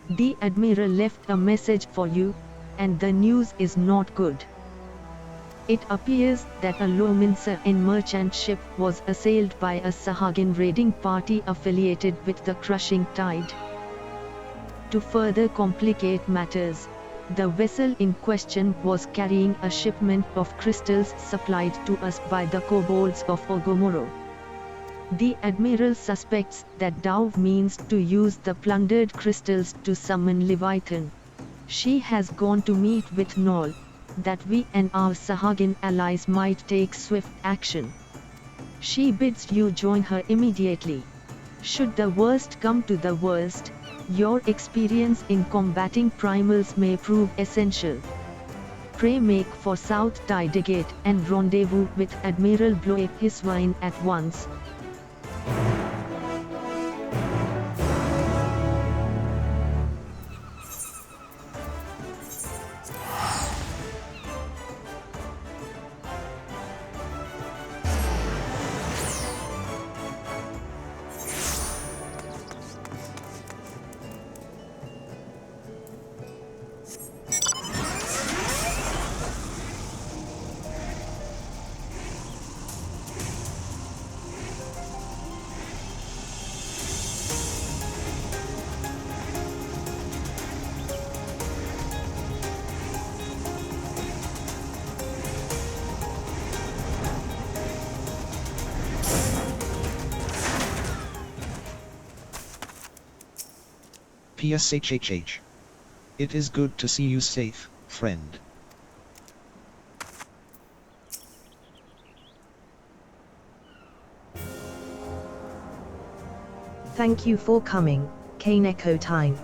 The Admiral left a message for you, and the news is not good. It appears that a Lominsa merchant ship was assailed by a Sahagin raiding party affiliated with the Crushing Tide. To further complicate matters, the vessel in question was carrying a shipment of crystals supplied to us by the kobolds of Ogomoro. The Admiral suspects that Dove means to use the plundered crystals to summon Leviathan. She has gone to meet with Noll, that we and our Sahagin allies might take swift action. She bids you join her immediately. Should the worst come to the worst, your experience in combating primals may prove essential. Pray make for South Tidegate and rendezvous with Admiral Bloephiswine at once. PSHHH. It is good to see you safe, friend. Thank you for coming, K'nekotein.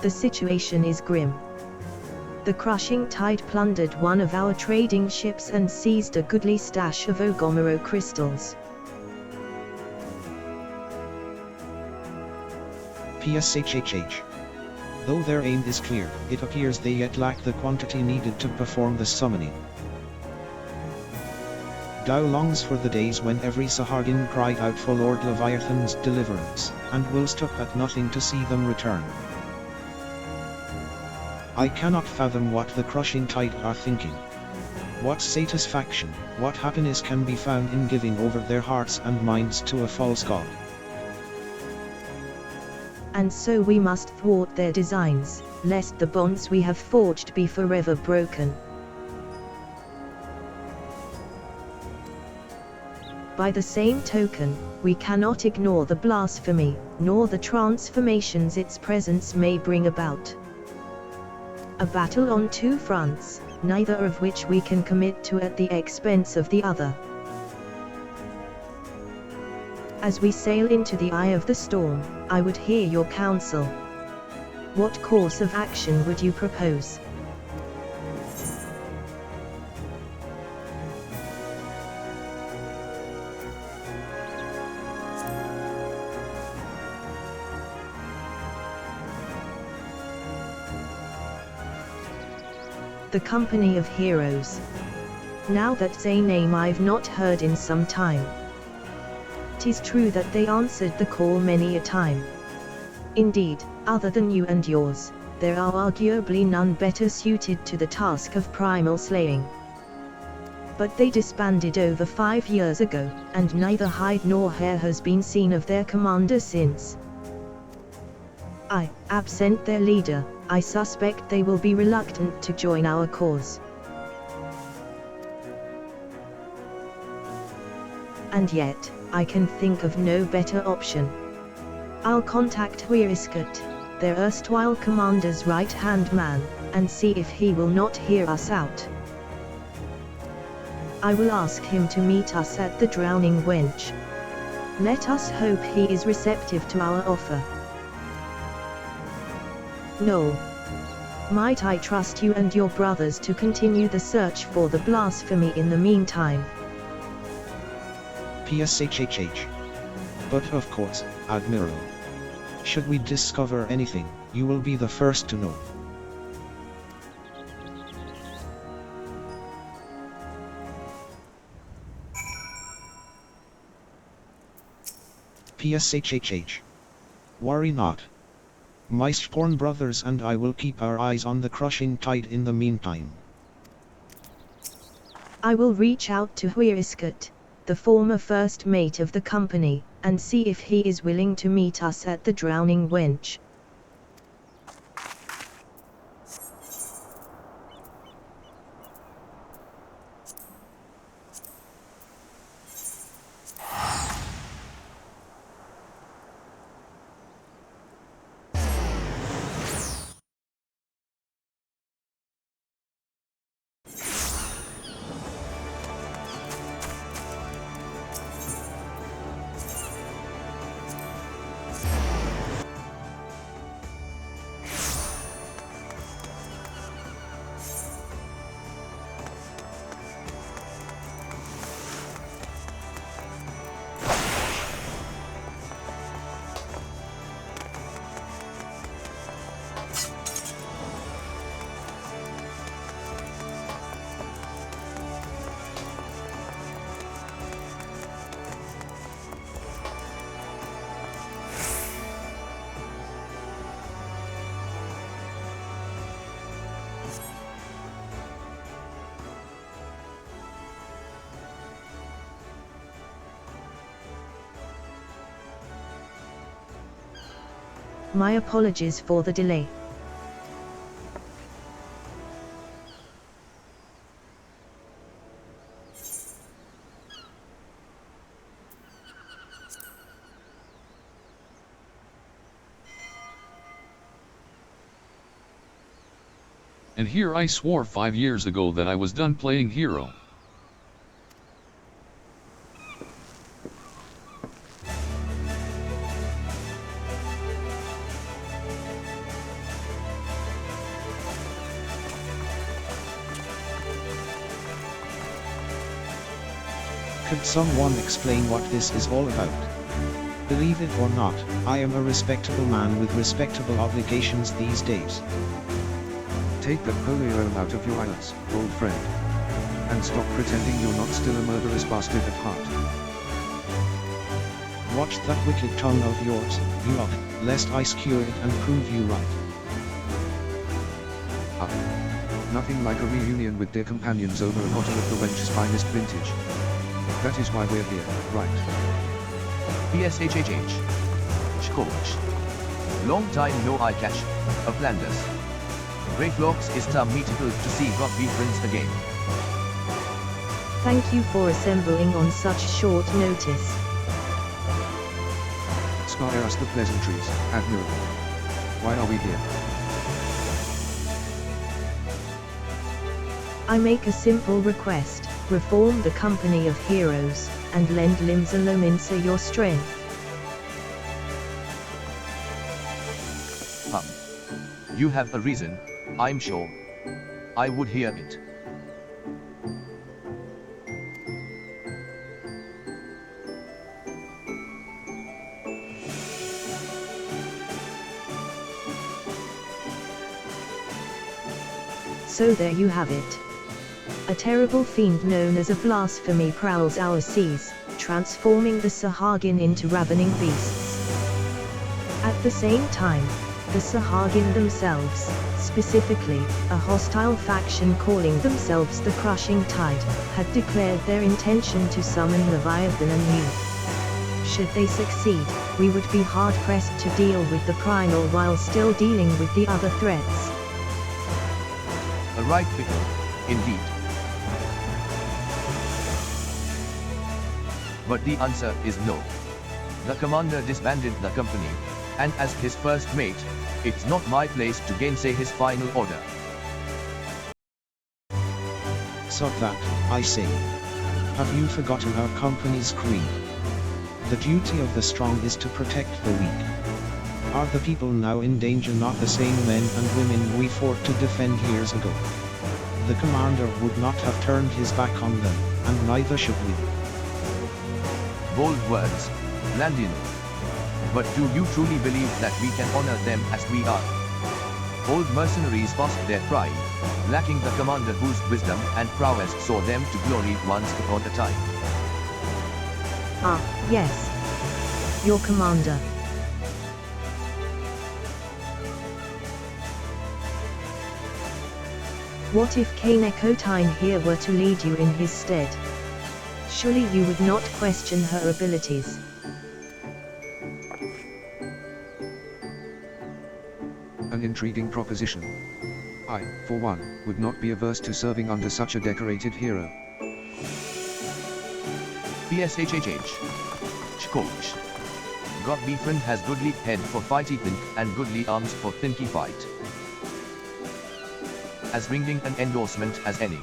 The situation is grim. The Crushing Tide plundered one of our trading ships and seized a goodly stash of Ogomoro crystals. PSHHH. Though their aim is clear, it appears they yet lack the quantity needed to perform the summoning. Gao longs for the days when every Sahagin cried out for Lord Leviathan's deliverance, and will stop at nothing to see them return. I cannot fathom what the Crushing Tide are thinking. What satisfaction, what happiness can be found in giving over their hearts and minds to a false god? And so we must thwart their designs, lest the bonds we have forged be forever broken. By the same token, we cannot ignore the blasphemy, nor the transformations its presence may bring about. A battle on two fronts, neither of which we can commit to at the expense of the other. As we sail into the eye of the storm, I would hear your counsel. What course of action would you propose? The Company of Heroes. Now that's a name I've not heard in some time. 'Tis true that they answered the call many a time. Indeed, other than you and yours, there are arguably none better suited to the task of primal slaying. But they disbanded over 5 years ago, and neither hide nor hair has been seen of their commander since. Absent their leader, I suspect they will be reluctant to join our cause. And yet, I can think of no better option. I'll contact Huiriskat, their erstwhile commander's right-hand man, and see if he will not hear us out. I will ask him to meet us at the Drowning Wench. Let us hope he is receptive to our offer. No. Might I trust you and your brothers to continue the search for the blasphemy in the meantime? PSHHH. But of course, Admiral. Should we discover anything, you will be the first to know. PSHHH. Worry not. My sworn brothers and I will keep our eyes on the crushing tide in the meantime. I will reach out to Huiriscut, the former first mate of the company, and see if he is willing to meet us at the Drowning Wench. My apologies for the delay. And here I swore 5 years ago that I was done playing hero. Could someone explain what this is all about? Believe it or not, I am a respectable man with respectable obligations these days. Take that polio out of your eyes, old friend. And stop pretending you're not still a murderous bastard at heart. Watch that wicked tongue of yours, you up, lest I skewer it and prove you right. Nothing like a reunion with dear companions over a bottle of the wench's finest vintage. That is why we're here, right? PSHHH. Chord. Long time no eye catch. A Flanders. Great flocks is mythical to see rugby friends again. Thank you for assembling on such short notice. Spare us the pleasantries, Admiral. Why are we here? I make a simple request. Reform the company of heroes, and lend Limsa Lominsa your strength. You have a reason, I'm sure. I would hear it. So there you have it. A terrible fiend known as a blasphemy prowls our seas, transforming the Sahagin into ravening beasts. At the same time, the Sahagin themselves, specifically, a hostile faction calling themselves the Crushing Tide, had declared their intention to summon Leviathan anew. Should they succeed, we would be hard-pressed to deal with the primal while still dealing with the other threats. A right pickle, indeed. But the answer is no. The commander disbanded the company, and as his first mate, it's not my place to gainsay his final order. So that, I say. Have you forgotten our company's creed? The duty of the strong is to protect the weak. Are the people now in danger not the same men and women we fought to defend years ago? The commander would not have turned his back on them, and neither should we. Bold words, Landino. But do you truly believe that we can honor them as we are? Old mercenaries past their prime, lacking the commander whose wisdom and prowess saw them to glory once upon a time. Ah, yes. Your commander. What if K'nekotein here were to lead you in his stead? Surely you would not question her abilities. An intriguing proposition. I, for one, would not be averse to serving under such a decorated hero. PSHHH. Chkoch. God befriend has goodly head for fighty think and goodly arms for thinky fight. As ringing an endorsement as any.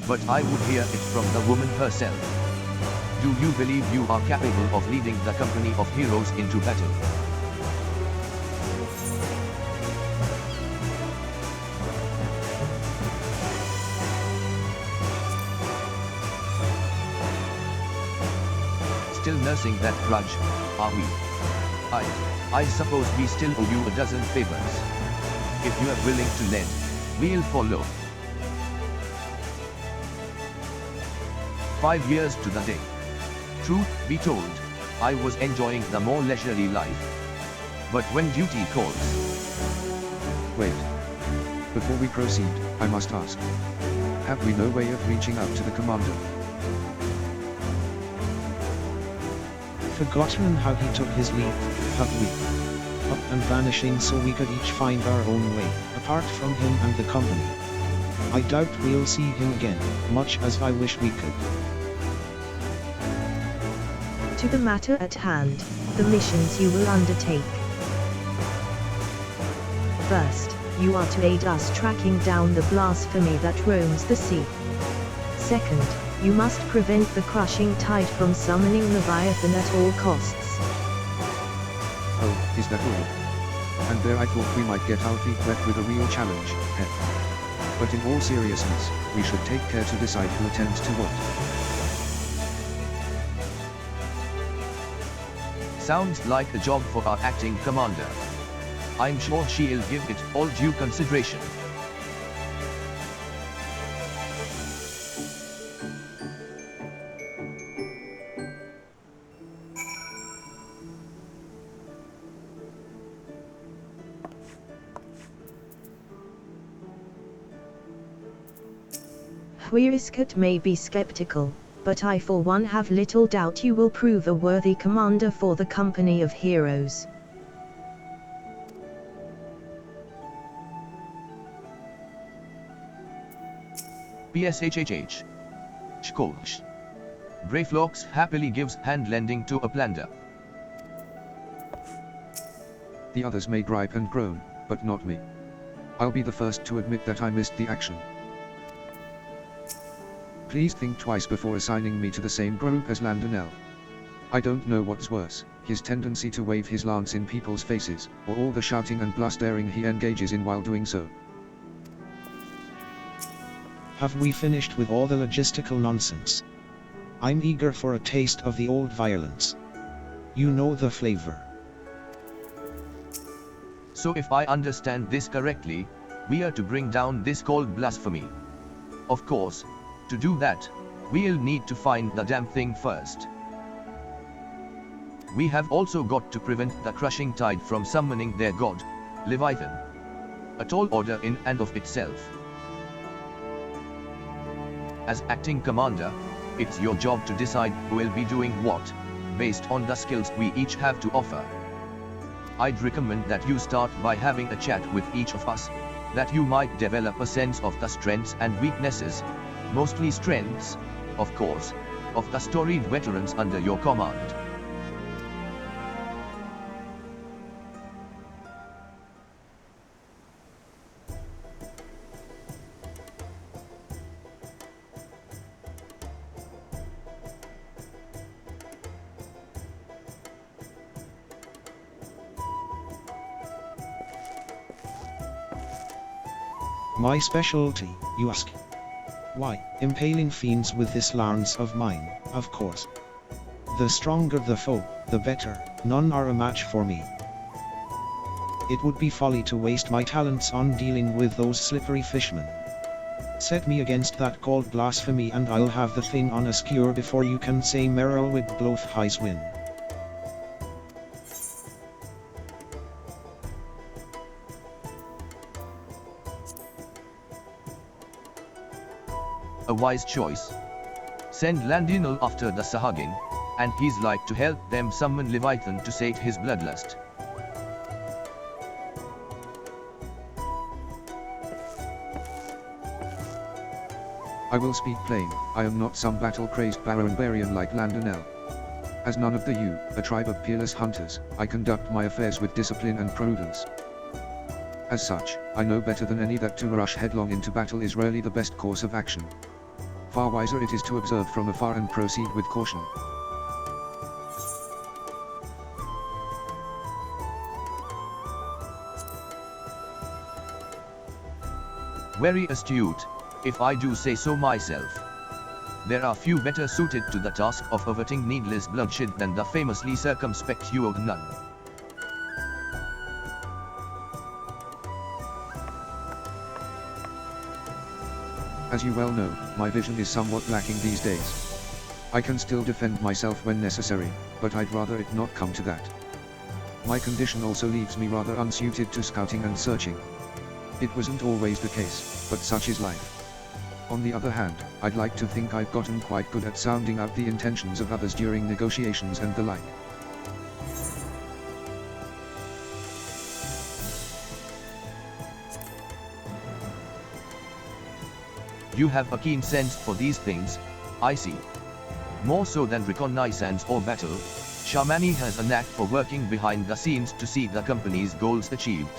But I would hear it from the woman herself. Do you believe you are capable of leading the company of heroes into battle? Still nursing that grudge, are we? I suppose we still owe you a dozen favors. If you are willing to lend, we'll follow. 5 years to the day. Truth be told, I was enjoying the more leisurely life. But when duty calls... Wait. Before we proceed, I must ask. Have we no way of reaching out to the commander? Forgotten how he took his leave, have we? Up and vanishing so we could each find our own way, apart from him and the company. I doubt we'll see him again, much as I wish we could. To the matter at hand, the missions you will undertake. First, you are to aid us tracking down the blasphemy that roams the sea. Second, you must prevent the crushing tide from summoning Leviathan at all costs. Oh, is that all? And there I thought we might get our feet wet with a real challenge, heh. But in all seriousness, we should take care to decide who attends to what. Sounds like a job for our acting commander. I'm sure she'll give it all due consideration. Huiriscut may be skeptical, but I for one have little doubt you will prove a worthy commander for the company of heroes. PSHHH. Chkoch. Greyflocks happily gives hand-lending to a plunder. The others may gripe and groan, but not me. I'll be the first to admit that I missed the action. Please think twice before assigning me to the same group as Vana'diel. I don't know what's worse, his tendency to wave his lance in people's faces, or all the shouting and blustering he engages in while doing so. Have we finished with all the logistical nonsense? I'm eager for a taste of the old violence. You know the flavor. So if I understand this correctly, we are to bring down this cold blasphemy. Of course, to do that, we'll need to find the damn thing first. We have also got to prevent the crushing tide from summoning their god, Leviathan. A tall order in and of itself. As acting commander, it's your job to decide who will be doing what, based on the skills we each have to offer. I'd recommend that you start by having a chat with each of us, that you might develop a sense of the strengths and weaknesses, mostly strengths, of course, of the storied veterans under your command. My specialty, you ask? Why, impaling fiends with this lance of mine, of course. The stronger the foe, the better, none are a match for me. It would be folly to waste my talents on dealing with those slippery fishmen. Set me against that cold blasphemy and I'll have the thing on a skewer before you can say Merylwig bloth highs win. A wise choice. Send Landinal after the Sahagin, and he's like to help them summon Leviathan to sate his bloodlust. I will speak plain, I am not some battle-crazed barbarian like Landinel. As none of the you, a tribe of peerless hunters, I conduct my affairs with discipline and prudence. As such, I know better than any that to rush headlong into battle is rarely the best course of action. Far wiser it is to observe from afar and proceed with caution. Very astute, if I do say so myself. There are few better suited to the task of averting needless bloodshed than the famously circumspect Nun. As you well know, my vision is somewhat lacking these days. I can still defend myself when necessary, but I'd rather it not come to that. My condition also leaves me rather unsuited to scouting and searching. It wasn't always the case, but such is life. On the other hand, I'd like to think I've gotten quite good at sounding out the intentions of others during negotiations and the like. You have a keen sense for these things, I see. More so than reconnaissance or battle, Shamani has a knack for working behind the scenes to see the company's goals achieved.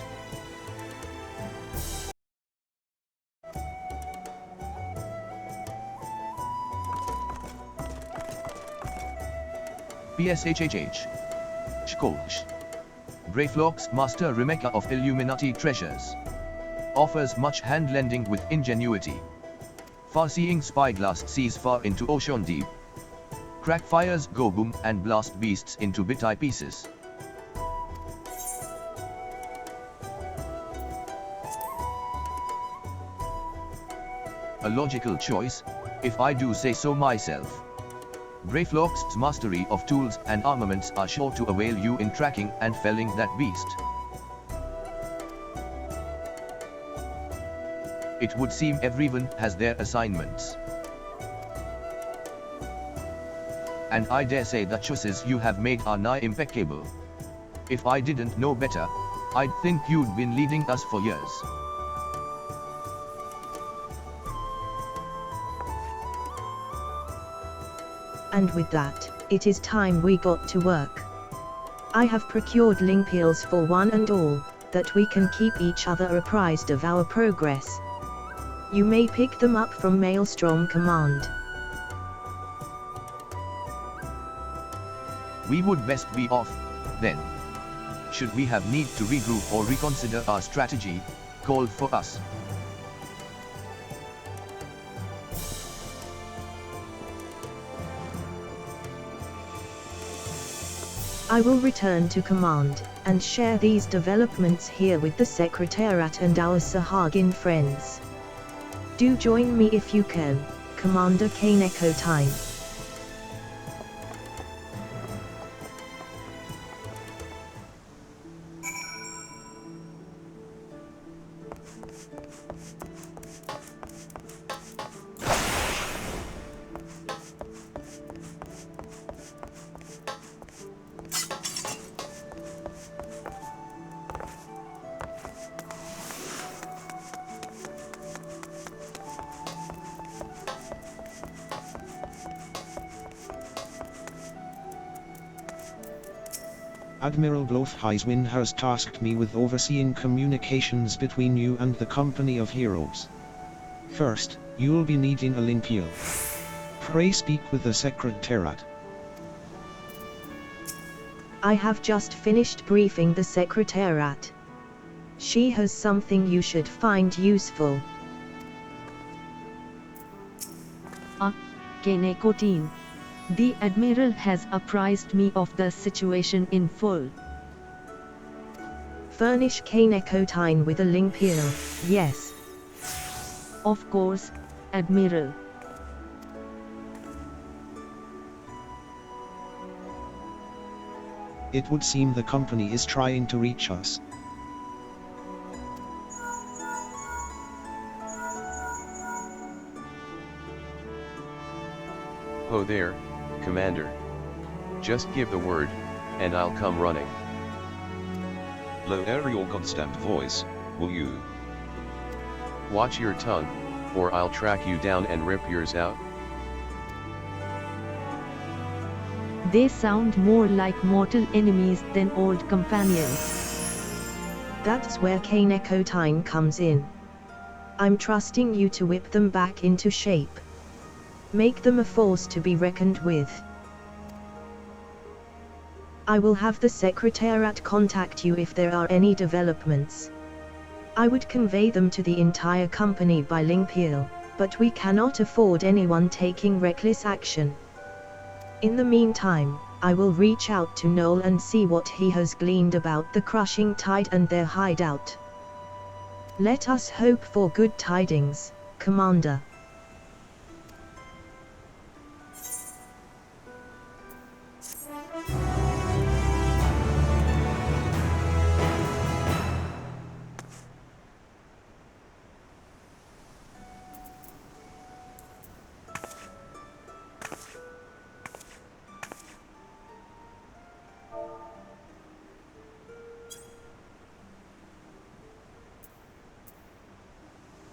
PSHHH. Shkolsh. Brayflock's master Remeka of Illuminati treasures. Offers much hand-lending with ingenuity. Far-seeing spyglass sees far into ocean deep. Crackfires go boom and blast beasts into bit-eye pieces. A logical choice, if I do say so myself. Brayflock's mastery of tools and armaments are sure to avail you in tracking and felling that beast. It would seem everyone has their assignments. And I dare say the choices you have made are nigh impeccable. If I didn't know better, I'd think you'd been leading us for years. And with that, it is time we got to work. I have procured link peels for one and all, that we can keep each other apprised of our progress. You may pick them up from Maelstrom Command. We would best be off, then. Should we have need to regroup or reconsider our strategy, called for us. I will return to command, and share these developments here with the Secretariat and our Sahagin friends. Do join me if you can, Commander K'nekotein. Admiral Blofheiswin has tasked me with overseeing communications between you and the Company of Heroes. First, you'll be needing a link peel. Pray speak with the Secretariat. I have just finished briefing the Secretariat. She has something you should find useful. K'nekotein. The Admiral has apprised me of the situation in full. Furnish K'nekotein with a link peel, yes. Of course, Admiral. It would seem the company is trying to reach us. Ho there, Commander. Just give the word, and I'll come running. Lower your constant voice, will you? Watch your tongue, or I'll track you down and rip yours out. They sound more like mortal enemies than old companions. That's where K'nekotein comes in. I'm trusting you to whip them back into shape. Make them a force to be reckoned with. I will have the Secretariat contact you if there are any developments. I would convey them to the entire company by Lingpiel, but we cannot afford anyone taking reckless action. In the meantime, I will reach out to Noel and see what he has gleaned about the Crushing Tide and their hideout. Let us hope for good tidings, Commander.